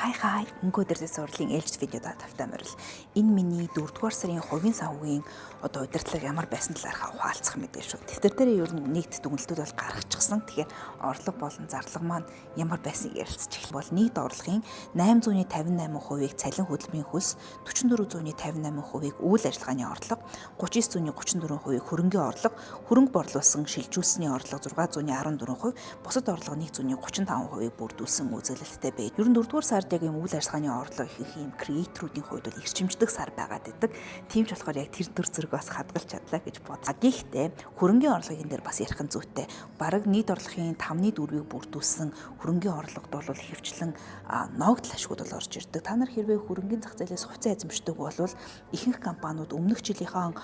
Хай өнгөө дээрээс сурлын ээлж видеодаа тавтай морил. Энэ миний 4-р сарын хувийн санхүүгийн удирдлага ямар байсан талаар хуваалцах мэдээ шүү. Дэвтэр дээр ер нь нийт дүгнэлтүүд бол гаргачихсан. Тэгэхээр орлого болон зарлага маань ямар байсан ярилцж эхлэх бол нийт орлогын 858%-ийг цалин хөдөлмөрийн хөлс, 4458%-ийг үйл ажиллагааны орлого, 3934%-ийг хөрөнгөний орлого, хөрөнгө борлуулсан шилжүүлсэний орлого 614%, бусад орлого 135%-ийг бүрдүүлсэн үзүүлэлттэй бай. Ер нь 4-р сард яг юм үйл ажиллагааны орлого их юм креаторуудын хувьд бол эрчимждэг сар байгаад байдаг. Тийм ч болохоор яг тэр төр зэрэг бас хадгалж чадлаа гэж бодлоо. Гэхдээ хөрөнгөний орлогын дээр бас ярих нь зүйтэй. Бараг нийт орлогын 5/4-ийг бүрдүүлсэн хөрөнгөний орлогод бол хөвчлэн ногдол ашгууд бол орж ирдэг. Та нар хэрвээ хөрөнгөний зах зээлээс хувьцаа эзэмшдэг бол ихэнх компаниуд өмнөх жилийнхаа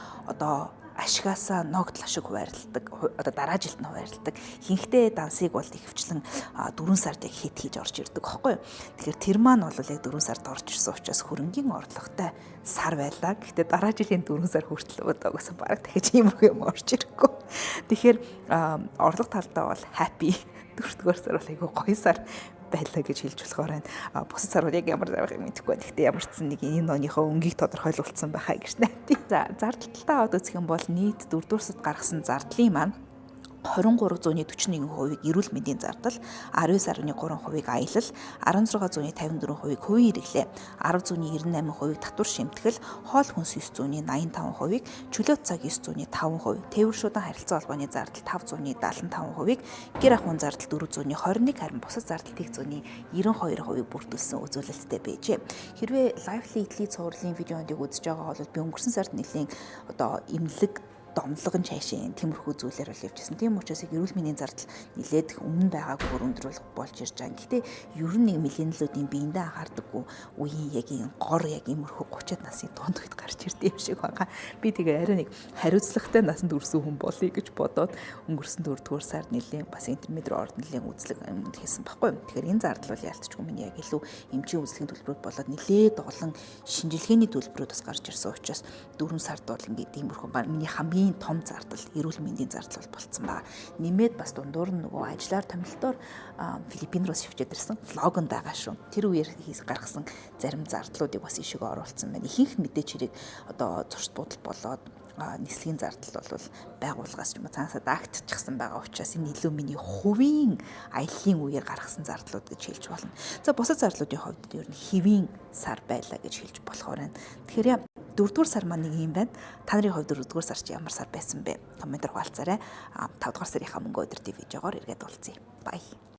ашгаасаа ногдол ашиг хуваарлдаг. Дараа жилд нь хуваарлдаг. Хинхтэй дансыг бол ихвчлэн 4 сард яг хит хийж орж ирдэг байхгүй юу. Тэгэхээр тэр маань бол яг 4 сард орж ирсэн учраас хөрөнгөний орлоготой сар байлаа. Гэхдээ дараа жилийн 4 сар хүртэл өдөөс бараг дахиж иймэрхүү юм орж ирэхгүй. Тэгэхээр орлого талдаа бол happy. 4-р сар бол айгүй гоё сар байлаа гэж хэлж болохоор байна. Бусад сарууд яг ямар байгааг мэдэхгүй. Гэхдээ ямар ч нэг энэ оныхоо өнгийг тодорхойлуулсан байхаа гэж найдаа. За зардалталтаа үзэх юм бол нийт 4-р сард гаргасан зардлын маань 2341%-ийг эрүүл мэндийн зардал, 19.3%-ийг аялал, 1654%-ийг хувийн хэрэглээ, 10.98%-ийг татвар шимтгэл, хоол хүнс 985%-ийг, чөлөөт цаг 905%, тээвэр шуудан харилцаа холбооны зардал 575%-ийг, гэр ахуйн зардал 421, харин бусад зардалтыг 92%-ийг бүрдүүлсэн үзүүлэлттэй байжээ. Хэрвээ Lively эдлийн цувралын видеондыг үзэж байгаа бол би өнгөрсөн сард нэлийн эмнэлэг домлогон чайшин тиймэрхүү зүйлээр бол явжсэн. Тийм учраас эрүүл мэндийн зардал нэлээд өмнө байгаагүй өндрөл болж ирж байгаа. Гэхдээ ер нь миллионлуудын биендээ анхаардаггүй үеийн яг энэ гор яг иймэрхүү 30-аад насны дунд үед гарч ирдэг юм шиг байгаа. Би тэгээ арай нэг хариуцлагатай насанд хүрсэн хүн болъё гэж бодоод өнгөрсөн 4-р сард нэлийн бас интермед рүү орд нэлийн үзлэг хийсэн байхгүй. Тэгэхээр энэ зардал бол ялцчгүй миний яг илүү эмчийн үзлэгийн төлбөрүүд болоод нэлээд олон шинжилгээний төлбөрүүд бас гарч ирсэн учраас 4 сард бол ингээд иймэрхүү миний хамгийн том зардал эрүүл мэндийн зардал болцсон байна. Нэмээд бас дундуур нь нөгөө ажиллаар томилтоор Филиппин руу шивчээд ирсэн влогонд байгаа шүү. Тэр үеэр гаргасан зарим зардлуудыг бас ишигээ оруулсан байна. Ихэнх мэдээч хэрэг зурц будал болоод нислэгийн зардал бол байгууллагаас ч юм уу цаанасаа дагтчихсан байгаа учраас энэ илүү миний хувийн аяллаа үеэр гаргасан зардлууд гэж хэлж болно. За бусад зардлуудын хувьд ер нь хэвийн сар байлаа гэж хэлж болохоор байна. Тэгэхээр 4-р сар маань нэг юм байна. Та нарын хувьд 4-р сар чи ямар сар байсан бэ? Комментээр хуваалцаарай. 5-р сарынхаа мөнгө өдөртөө видеогоор эргээд уулзъя. Бай.